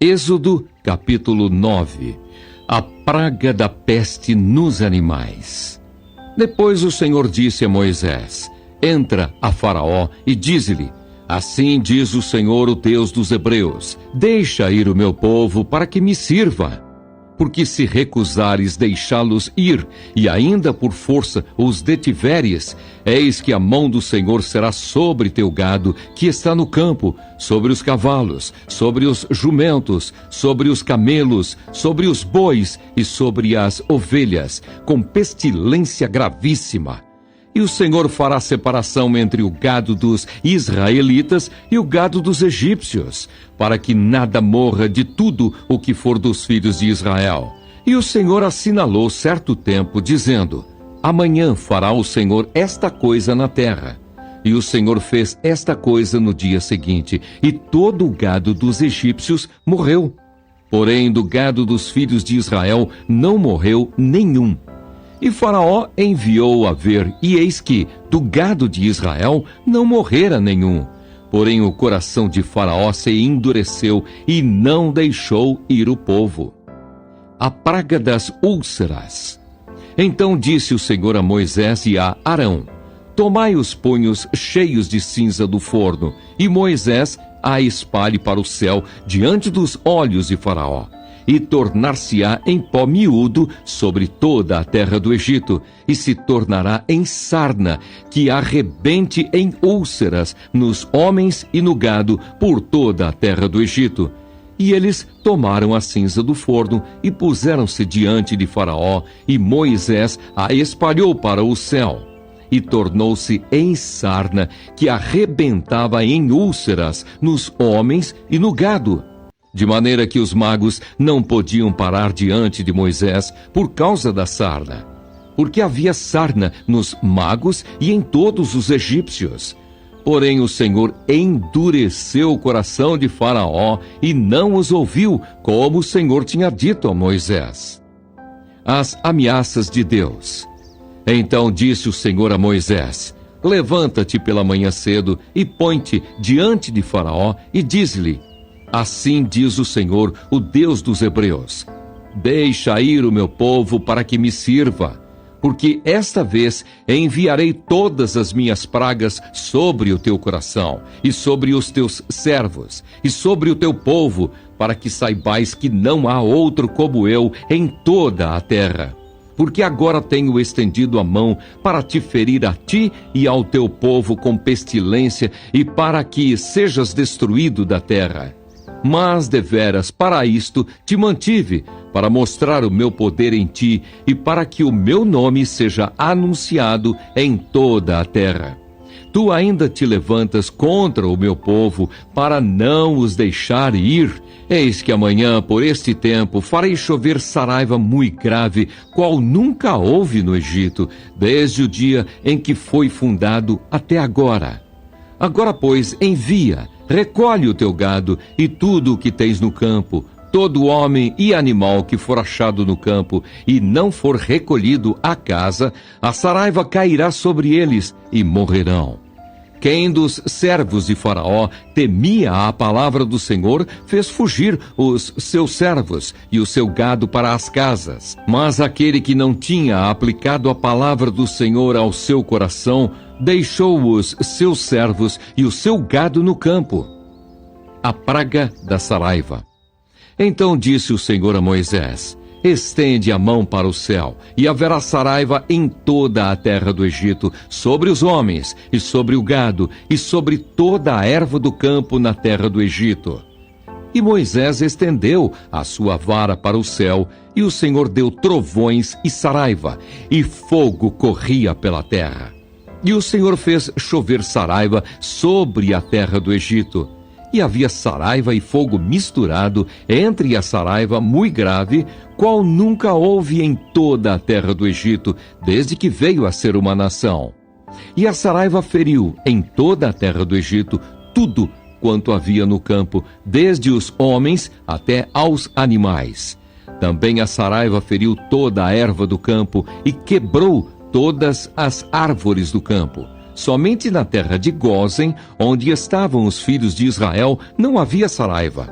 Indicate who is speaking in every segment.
Speaker 1: Êxodo, capítulo 9. A praga da peste nos animais. Depois o Senhor disse a Moisés: Entra a Faraó e dize-lhe: Assim diz o Senhor, o Deus dos Hebreus: Deixa ir o meu povo para que me sirva. Porque se recusares deixá-los ir, e ainda por força os detiveres, eis que a mão do Senhor será sobre teu gado que está no campo, sobre os cavalos, sobre os jumentos, sobre os camelos, sobre os bois e sobre as ovelhas, com pestilência gravíssima. E o Senhor fará separação entre o gado dos israelitas e o gado dos egípcios, para que nada morra de tudo o que for dos filhos de Israel. E o Senhor assinalou certo tempo, dizendo: Amanhã fará o Senhor esta coisa na terra. E o Senhor fez esta coisa no dia seguinte, e todo o gado dos egípcios morreu. Porém, do gado dos filhos de Israel não morreu nenhum. E Faraó enviou a ver, e eis que, do gado de Israel, não morrera nenhum. Porém o coração de Faraó se endureceu, e não deixou ir o povo. A praga das úlceras. Então disse o Senhor a Moisés e a Arão: Tomai os punhos cheios de cinza do forno, e Moisés a espalhe para o céu, diante dos olhos de Faraó. E tornar-se-á em pó miúdo sobre toda a terra do Egito, e se tornará em sarna, que arrebente em úlceras nos homens e no gado por toda a terra do Egito. E eles tomaram a cinza do forno e puseram-se diante de Faraó, e Moisés a espalhou para o céu. E tornou-se em sarna, que arrebentava em úlceras nos homens e no gado. De maneira que os magos não podiam parar diante de Moisés por causa da sarna. Porque havia sarna nos magos e em todos os egípcios. Porém o Senhor endureceu o coração de Faraó e não os ouviu, como o Senhor tinha dito a Moisés. As ameaças de Deus. Então disse o Senhor a Moisés: Levanta-te pela manhã cedo e põe-te diante de Faraó e diz-lhe: Assim diz o Senhor, o Deus dos Hebreus: Deixa ir o meu povo para que me sirva, porque esta vez enviarei todas as minhas pragas sobre o teu coração, e sobre os teus servos, e sobre o teu povo, para que saibais que não há outro como eu em toda a terra. Porque agora tenho estendido a mão para te ferir a ti e ao teu povo com pestilência, e para que sejas destruído da terra. Mas, deveras, para isto te mantive, para mostrar o meu poder em ti, e para que o meu nome seja anunciado em toda a terra. Tu ainda te levantas contra o meu povo, para não os deixar ir. Eis que amanhã, por este tempo, farei chover saraiva muito grave, qual nunca houve no Egito, desde o dia em que foi fundado até agora. Agora, pois, envia, recolhe o teu gado e tudo o que tens no campo, todo homem e animal que for achado no campo e não for recolhido à casa, a saraiva cairá sobre eles e morrerão. Quem dos servos de Faraó temia a palavra do Senhor, fez fugir os seus servos e o seu gado para as casas. Mas aquele que não tinha aplicado a palavra do Senhor ao seu coração, deixou os seus servos e o seu gado no campo. A praga da saraiva. Então disse o Senhor a Moisés: Estende a mão para o céu, e haverá saraiva em toda a terra do Egito, sobre os homens, e sobre o gado, e sobre toda a erva do campo na terra do Egito. E Moisés estendeu a sua vara para o céu, e o Senhor deu trovões e saraiva, e fogo corria pela terra. E o Senhor fez chover saraiva sobre a terra do Egito. E havia saraiva e fogo misturado entre a saraiva muito grave, qual nunca houve em toda a terra do Egito, desde que veio a ser uma nação. E a saraiva feriu em toda a terra do Egito tudo quanto havia no campo, desde os homens até aos animais. Também a saraiva feriu toda a erva do campo e quebrou todas as árvores do campo. Somente na terra de Gósen, onde estavam os filhos de Israel, não havia saraiva.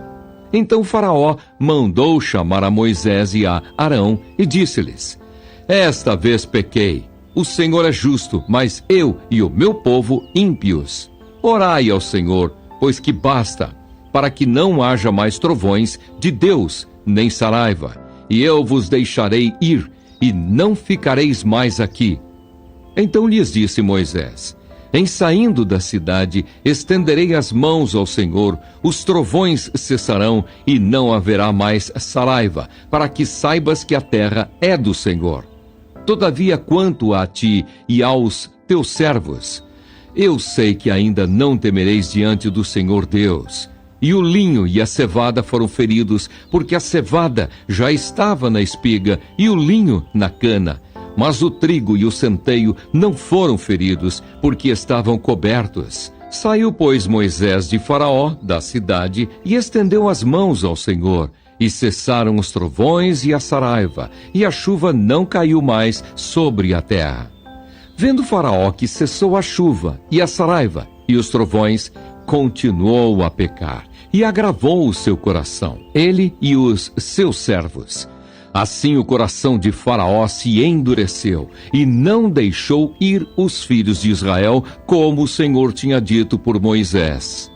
Speaker 1: Então Faraó mandou chamar a Moisés e a Arão e disse-lhes: Esta vez pequei. O Senhor é justo, mas eu e o meu povo ímpios. Orai ao Senhor, pois que basta, para que não haja mais trovões de Deus, nem saraiva. E eu vos deixarei ir, e não ficareis mais aqui. Então lhes disse Moisés: Em saindo da cidade, estenderei as mãos ao Senhor, os trovões cessarão, e não haverá mais saraiva, para que saibas que a terra é do Senhor. Todavia, quanto a ti e aos teus servos, eu sei que ainda não temereis diante do Senhor Deus. E o linho e a cevada foram feridos, porque a cevada já estava na espiga e o linho na cana. Mas o trigo e o centeio não foram feridos, porque estavam cobertos. Saiu, pois, Moisés de Faraó, da cidade, e estendeu as mãos ao Senhor. E cessaram os trovões e a saraiva, e a chuva não caiu mais sobre a terra. Vendo Faraó que cessou a chuva e a saraiva e os trovões, continuou a pecar, e agravou o seu coração, ele e os seus servos. Assim o coração de Faraó se endureceu, e não deixou ir os filhos de Israel, como o Senhor tinha dito por Moisés.